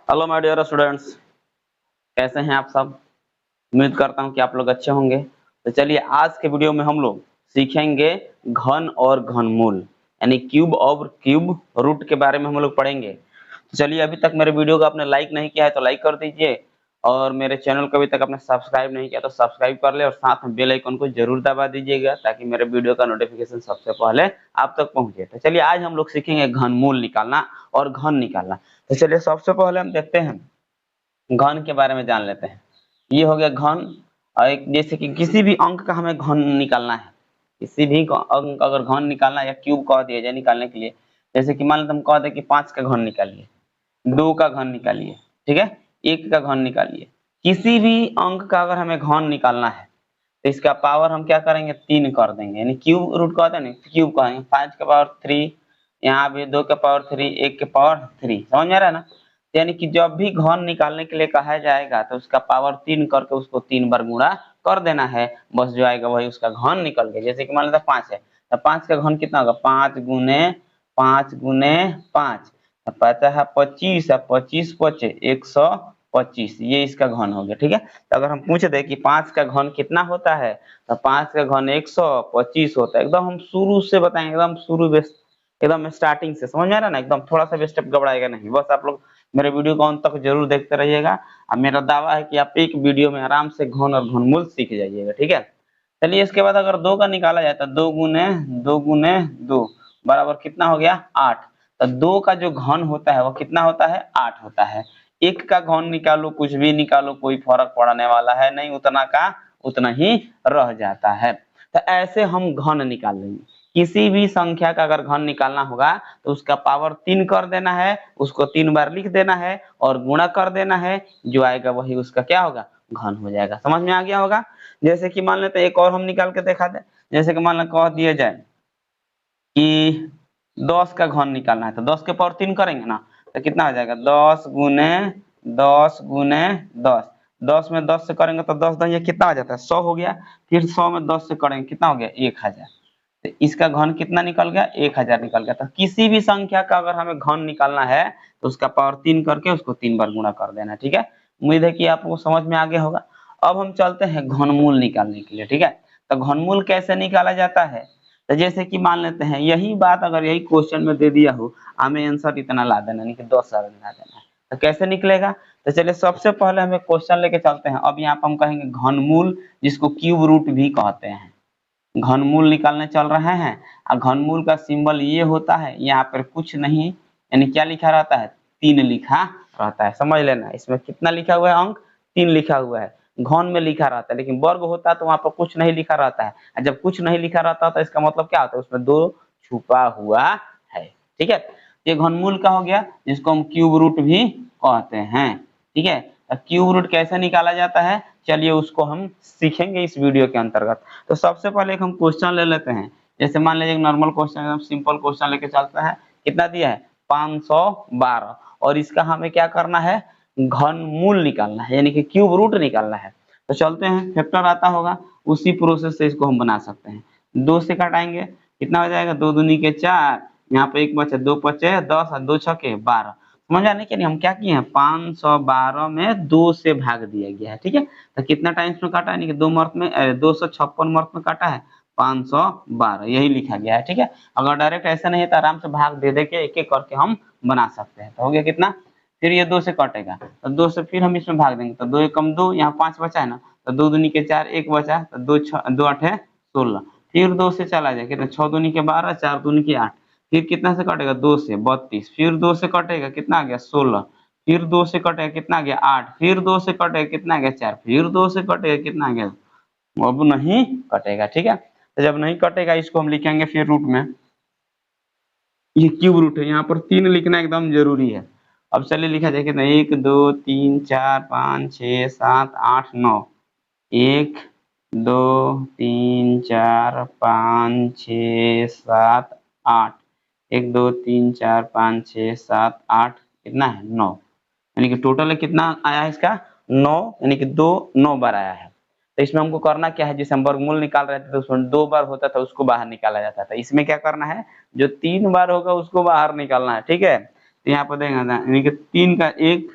Hello my dear students, कैसे हैं आप सब। उम्मीद करता हूं कि आप लोग अच्छे होंगे। तो चलिए आज के वीडियो में हम लोग सीखेंगे घन और घनमूल यानी क्यूब और क्यूब रूट के बारे में हम लोग पढ़ेंगे। तो चलिए अभी तक मेरे वीडियो को आपने लाइक नहीं किया है तो लाइक कर दीजिए और मेरे चैनल को अभी तक आपने सब्सक्राइब नहीं किया तो सब्सक्राइब कर ले और साथ में बेल आइकन को जरूर दबा दीजिएगा ताकि मेरे वीडियो का नोटिफिकेशन सबसे पहले आप तक पहुंचे। तो चलिए आज हम लोग सीखेंगे घनमूल निकालना और घन निकालना। तो चलिए सबसे पहले हम देखते हैं घन के बारे में जान लेते हैं। ये हो गया घन और एक जैसे कि किसी भी अंक का हमें घन निकालना है, किसी भी अंक अगर घन निकालना है या क्यूब कह दिया जाए निकालने के लिए, जैसे कि मान लेते हम कह दें कि 5 का घन निकालिए, 2 का घन निकालिए, ठीक है, 1 का घन निकालिए। किसी भी अंक का अगर हमें घन निकालना है तो इसका पावर हम क्या करेंगे 3 कर देंगे, यानी क्यूब रूट कहते हैं ना, क्यूब कहेंगे 5 के पावर 3, यहाँ भी 2 के पावर 3, 1 के पावर 3, समझ में आ रहा है ना। यानी कि जब भी घन निकालने के लिए कहा जाएगा तो उसका पावर 3 करके उसको 3 बार गुणा कर देना है, बस जो आएगा वही उसका घन निकल गया। जैसे कि मान लेते 5 है तो 5 का घन कितना होगा, 5 गुने 5 गुने 5, पता है 25 है, 25 पचे 125, ये इसका घन हो गया। ठीक है, तो अगर हम पूछ दे कि 5 का घन कितना होता है तो 5 का घन 125 होता है। एकदम हम शुरू से बताएंगे, एकदम शुरू एकदम स्टार्टिंग से, समझ में आ रहा है ना, एकदम थोड़ा सा भी स्टेप घबराएगा नहीं। बस आप लोग मेरे वीडियो को अंत तक जरूर देखते रहिएगा और मेरा दावा है कि आप एक वीडियो में आराम से घन और घनमूल सीख जाइएगा। ठीक है, चलिए इसके बाद अगर 2 का निकाला जाए तो 2 गुने 2 बराबर कितना हो गया 8। तो 2 का जो घन होता है वो कितना होता है 8 होता है। 1 का घन निकालो, कुछ भी निकालो, कोई फर्क पड़ने वाला है नहीं, उतना का उतना ही रह जाता है। तो ऐसे हम घन निकाल लेंगे। किसी भी संख्या का अगर घन निकालना होगा तो उसका पावर 3 कर देना है, उसको 3 बार लिख देना है और गुणा कर देना है, जो आएगा वही उसका क्या होगा घन हो जाएगा। समझ में आ गया होगा। जैसे कि मान लेते हैं एक और हम निकाल के दिखा दें। जैसे कि मान लो कह दिया जाए कि 10 का घन निकालना है तो 10 के पावर 3 करेंगे ना तो कितना हो जाएगा 10 गुने 10, 10 में 10 से करेंगे तो 10 10 ये कितना हो जाता है 100 हो गया। फिर 100 में 10 से करेंगे कितना हो गया 1000। तो इसका घन कितना निकल गया 1000 निकल गया। तो किसी भी संख्या का अगर हमें घन निकालना है तो उसका पावर 3 करके उसको 3 बार गुणा कर देना है। ठीक है, उम्मीद है कि आपको समझ में आ गया होगा। अब हम चलते हैं घनमूल निकालने के लिए। ठीक है, तो घनमूल कैसे निकाला जाता है, तो जैसे कि मान लेते हैं यही बात अगर यही क्वेश्चन में दे दिया हो, हमें आंसर इतना ला देना, नहीं कि 10,000 ला देना है, तो कैसे निकलेगा। तो चलिए सबसे पहले हमें क्वेश्चन लेके चलते हैं। अब यहाँ पर हम कहेंगे घनमूल, जिसको क्यूब रूट भी कहते हैं। घनमूल निकालने चल रहे हैं और घनमूल का सिंबल ये होता है, यहाँ पर कुछ नहीं, यानी क्या लिखा रहता है 3 लिखा रहता है। समझ लेना, इसमें कितना लिखा हुआ है अंक 3 लिखा हुआ है। घन में लिखा रहता है, लेकिन वर्ग होता है तो वहां पर कुछ नहीं लिखा रहता है, और जब कुछ नहीं लिखा रहता है तो इसका मतलब क्या होता है उसमें 2 छुपा हुआ है। ठीक है, ये घनमूल का हो गया, जिसको हम क्यूब रूट भी कहते हैं। ठीक है, क्यूब रूट कैसे निकाला जाता है चलिए उसको हम सीखेंगे इस वीडियो के अंतर्गत। तो सबसे पहले एक हम क्वेश्चन ले लेते हैं। जैसे मान लीजिए नॉर्मल क्वेश्चन, एकदम सिंपल क्वेश्चन लेके चलते हैं। कितना दिया है 512 और इसका हमें क्या करना है घनमूल निकालना है, यानी कि क्यूब रूट निकालना है। तो चलते हैं, फैक्टर आता होगा उसी प्रोसेस से इसको हम बना सकते हैं। 2 से घटाएंगे कितना हो जाएगा 2 दूनी के 4, यहाँ पे 1 बचे 2 पचे 10 और 2 छके 12। समझ आने के लिए हम क्या किए हैं 512 में 2 से भाग दिया गया है। ठीक है, तो कितना टाइम्स में काटा है, यानी कि 2 मर्त में 256 मर्त में काटा है 512, यही लिखा गया है। ठीक है, अगर डायरेक्ट ऐसा नहीं है तो आराम से भाग दे दे के एक एक करके हम बना सकते हैं। तो हो गया कितना, फिर ये 2 से कटेगा तो 2 से फिर हम इसमें भाग देंगे तो 2 एकम 2, यहाँ 5 बचा है ना, तो 2 दूनी के 4 1 बचा तो 2 आठे 16, फिर 2 से चला जाए कितना 6 दूनी के 12 4 दूनी के 8, फिर कितना से कटेगा 2 से 32, फिर 2 से कटेगा कितना आ गया 16, फिर 2 से कटेगा कितना आ गया 8, फिर 2 से कटेगा कितना आ गया 4, फिर 2 से कटेगा कितना आ गया, अब नहीं कटेगा। ठीक है, तो जब नहीं कटेगा इसको हम लिखेंगे फिर रूट में, ये क्यूब रूट है, यहाँ पर 3 लिखना एकदम जरूरी है। अब चलिए लिखा जाए कितना 1 2 3 4 5 6 7 8 9, 1 2 3 4 5 6 7 8, 1 2 3 4 5 6 7 8 कितना है 9, यानी कि टोटल कितना आया है इसका 9, यानी कि 2 9 बार आया है। तो इसमें हमको करना क्या है, जैसे हम वर्गमूल निकाल रहे थे तो उसमें 2 बार होता था उसको बाहर निकाला जाता था, इसमें क्या करना है जो 3 बार होगा उसको बाहर निकालना है। ठीक है, तो यहाँ पर देखेंगे यानी कि 3 का 1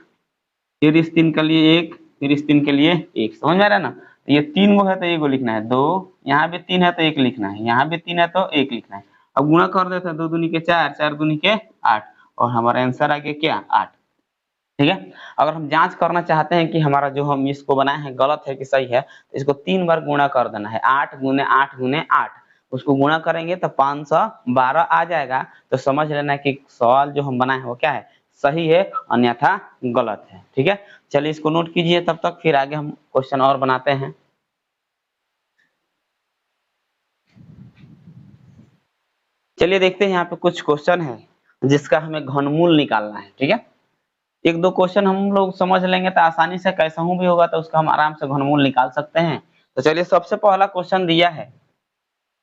फिर इस 3 के लिए 1, फिर इस 3 के लिए 1, समझ में आ रहा है ना? तो ये 3 गो है तो 1 गो लिखना है, 2, यहाँ भी 3 है तो 1 लिखना है, यहाँ भी 3 है तो 1 लिखना है। अब गुणा कर देते हैं, 2 दूनी के 4, 4 दूनी के 8 और हमारा आंसर आ गया क्या? 8। ठीक है। अगर हम जांच करना चाहते हैं कि हमारा जो हम इसको बनाए हैं गलत है कि सही है, तो इसको 3 बार गुणा कर देना है, 8 गुने 8 गुने 8, उसको गुणा करेंगे तो 512 आ जाएगा। तो समझ लेना कि सवाल जो हम बनाए हैं वो क्या है, सही है, अन्यथा गलत है। ठीक है, चलिए इसको नोट कीजिए तब तक, फिर आगे हम क्वेश्चन और बनाते हैं। चलिए देखते हैं, यहाँ पे कुछ क्वेश्चन है जिसका हमें घनमूल निकालना है। ठीक है, एक दो क्वेश्चन हम लोग समझ लेंगे तो आसानी से कैसा हूं भी होगा तो उसका हम आराम से घनमूल निकाल सकते हैं। तो चलिए सबसे पहला क्वेश्चन दिया है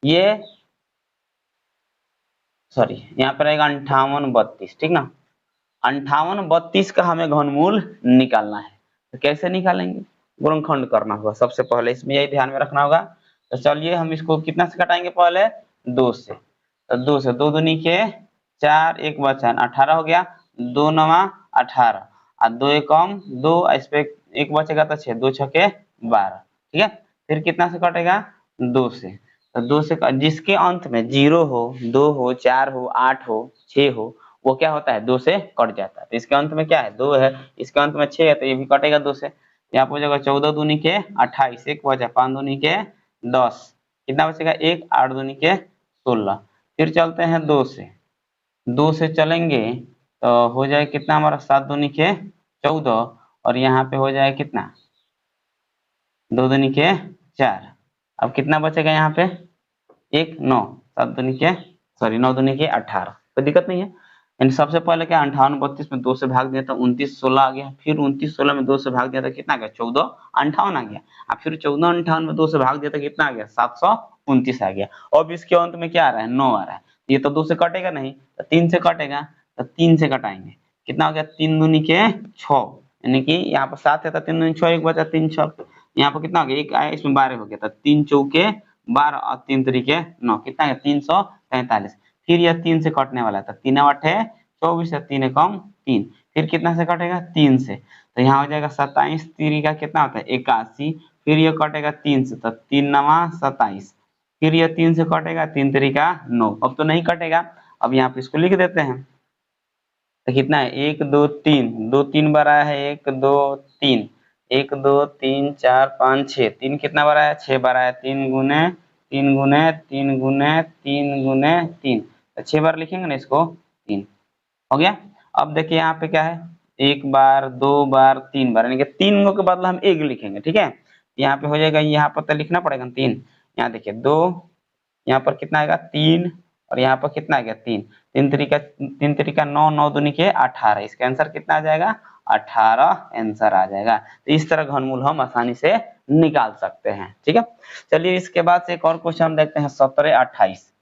ये, सॉरी यहाँ पर रहेगा 5832, ठीक ना? 5832 का हमें घनमूल निकालना है। तो कैसे निकालेंगे? गुणनखंड करना होगा सबसे पहले, इसमें यही ध्यान में रखना होगा। तो चलिए हम इसको कितना से घटाएंगे, पहले 2 से। तो 2 से 2 दूनी के 4, एक बचा 18 हो गया, 2 नवा 18 और 2 एकम 2, इस पे एक बचेगा तो 6, 2 छके 12। ठीक है, फिर कितना से कटेगा? 2 से। तो 2 से जिसके अंत में 0 हो, 2 हो, 4 हो, 8 हो, 6 हो, वो क्या होता है, 2 से कट जाता है। तो इसके अंत में क्या है, 2 है, इसके अंत में 6 है, तो ये भी कटेगा 2 से। यहाँ पे हो जाएगा 14 दूनी के 28, एक बचा 5 दूनी के 10, कितना बचेगा 1, 8 दूनी के 16। फिर चलते हैं 2 से, 2 से चलेंगे तो हो जाए कितना हमारा, 7 दूनी के 14 और यहाँ पे हो जाए कितना, 2 दूनी के 4। अब कितना बचेगा यहाँ पे, 1, 9, 7 दूनी के, सॉरी 9 दूनी के 18, कोई दिक्कत नहीं है। इन सबसे पहले क्या, 5832 में 2 से भाग दिया तो 29 16 आ गया, फिर 29 16 में 2 से भाग दिया तो कितना आ गया, 14 58 आ गया, और फिर 14 58 में 2 से भाग दिया तो कितना आ गया, 729 आ गया। अब इसके अंत में क्या आ रहा है, 9 आ रहा है, ये तो 2 से कटेगा नहीं, तो 3 से कटेगा, तो 3 से कटाएंगे, कितना हो गया, 3 दूनी के 6, यानी कि यहाँ पर 7 है तो 3 दूनी 6, एक बचा 3 6, यहाँ पर कितना हो गया, एक आया इसमें 12 हो गया, तो 3 चौके 12 और 3 तरीके 9, कितना है 343। फिर यह 3 से कटने वाला था, 3 8 है 24 है, 3 कम 3, फिर कितना से कटेगा, 3 से। तो यहाँ हो जाएगा 27 3 का कितना होता है 81, फिर यह कटेगा 3 से, तो 3 नवा 27, फिर यह 3 से कटेगा, 3 तरीका 9, अब तो नहीं कटेगा, अब यहाँ पे इसको लिख देते हैं। तो कितना है, 1 2 3, 2 3 बार आया है, 1 2 3, 1 2 3 4 5 6, 3 कितना बार आया, 6 बार आया, 3 गुने 3 गुने 3 गुने 3 गुने 3, तो 6 बार लिखेंगे ना इसको, 3 हो गया। अब देखिए यहाँ पे क्या है, 1 बार 2 बार 3 बार, यानी कि 3 गो के बदला हम 1 लिखेंगे। ठीक है, यहाँ पे हो जाएगा, यहाँ पर तो लिखना पड़ेगा 3, यहाँ देखिए 2, यहाँ पर कितना आएगा 3, और यहाँ पर कितना आ गया 3, 3 तरीका 9, 9 दूनी के 18, इसका आंसर कितना आ जाएगा, 18 आंसर आ जाएगा। तो इस तरह घनमूल हम आसानी से निकाल सकते हैं। ठीक है, चलिए इसके बाद से एक और क्वेश्चन हम देखते हैं, 17 28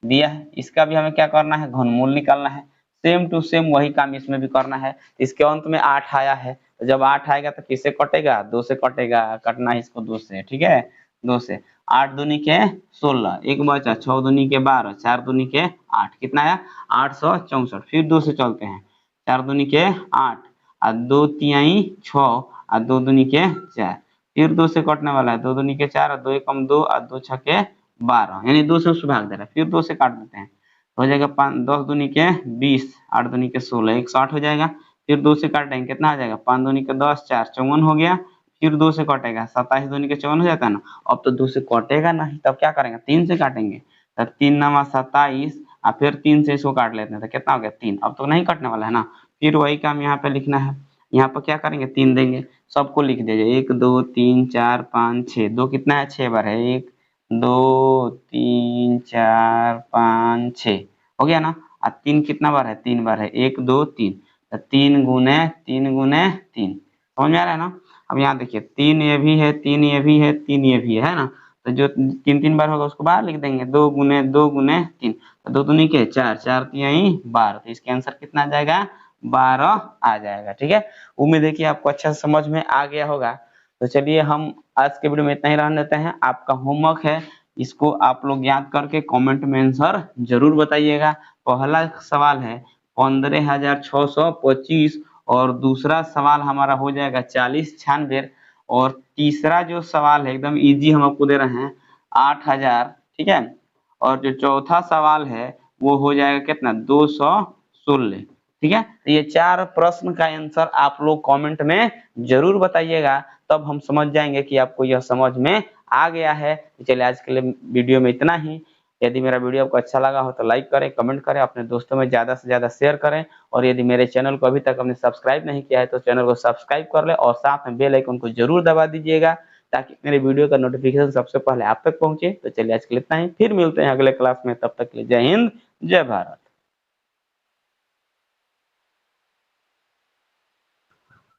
दिया है, इसका भी हमें क्या करना है, घनमूल निकालना है। सेम टू सेम वही काम इसमें भी करना है। इसके अंत में 8 आया है, तो जब 8 आएगा तो किससे कटेगा, 2 से कटेगा, कटना है इसको 2 से। ठीक है, 2 से 8 दूनी के 16, एक बचा 6 दूनी के 12, 4 दूनी के 8, कितना आया 864। फिर 2 से चलते हैं, 4 दूनी के 8 और 2 तिहाई 6 और 2 दूनी के 4, फिर 2 से कटने वाला है, 2 दूनी के 4 और 2 एकम 2 और 2 छके 12, यानी 2 से उसको भाग दे रहा है, फिर 2 से काट देते हैं, हो जाएगा 5 10 दूनी के 20, 8 दूनी के 16, 160 हो जाएगा। फिर 2 से काटेंगे, कितना आ जाएगा, 5 दूनी के 10, 4 54 हो गया। फिर 2 से कटेगा, 27 दूनी के 54 हो जाता है ना। अब तो 2 से कटेगा नहीं, तब क्या करेंगे, 3 से काटेंगे, तो 3 नवा 27 और फिर 3 से इसको काट लेते हैं, तो कितना हो गया 3, अब तो नहीं कटने वाला है ना। फिर वही काम यहाँ पे लिखना है, यहाँ पर क्या करेंगे, 3 देंगे, सबको लिख दीजिए, 1 2 3 4 5 6, 2 कितना है 6 बार है, 1 2 3 4 5 6 हो गया ना। और 3 कितना बार है, 3 बार है, 1 2 3, तो 3 गुने 3 गुने 3, समझ में आ रहा है ना। अब यहाँ देखिए 3 ये भी है, 3 ये भी है, 3 ये भी है ना। तो जो 3 3 बार होगा उसको बाहर लिख देंगे, 2 गुने 2 गुने 3, तो 2 दूनी के 4, 4 तिहाई 12, तो इसके आंसर कितना आ जाएगा, 12 आ जाएगा। ठीक है, उम्मीद है कि आपको अच्छा समझ में आ गया होगा। तो चलिए हम आज के वीडियो में इतना ही रहने देते हैं। आपका होमवर्क है, इसको आप लोग याद करके कमेंट में आंसर जरूर बताइएगा। पहला सवाल है 15,625 और दूसरा सवाल हमारा हो जाएगा 40 96, और तीसरा जो सवाल है एकदम इजी हम आपको दे रहे हैं 8000, ठीक है। और जो चौथा सवाल है वो हो जाएगा कितना 216, ठीक है। तो ये 4 प्रश्न का आंसर आप लोग कमेंट में जरूर बताइएगा, तब हम समझ जाएंगे कि आपको यह समझ में आ गया है। चलिए आज के लिए वीडियो में इतना ही। यदि मेरा वीडियो आपको अच्छा लगा हो तो लाइक करें, कमेंट करें, अपने दोस्तों में ज्यादा से ज्यादा शेयर करें, और यदि मेरे चैनल को अभी तक आपने सब्सक्राइब नहीं किया है तो चैनल को सब्सक्राइब कर ले और साथ में बेल आइकन को जरूर दबा दीजिएगा, ताकि मेरे वीडियो का नोटिफिकेशन सबसे पहले आप तक पहुंचे। तो चलिए आज के लिए इतना ही, फिर मिलते हैं अगले क्लास में, तब तक के लिए जय हिंद, जय भारत।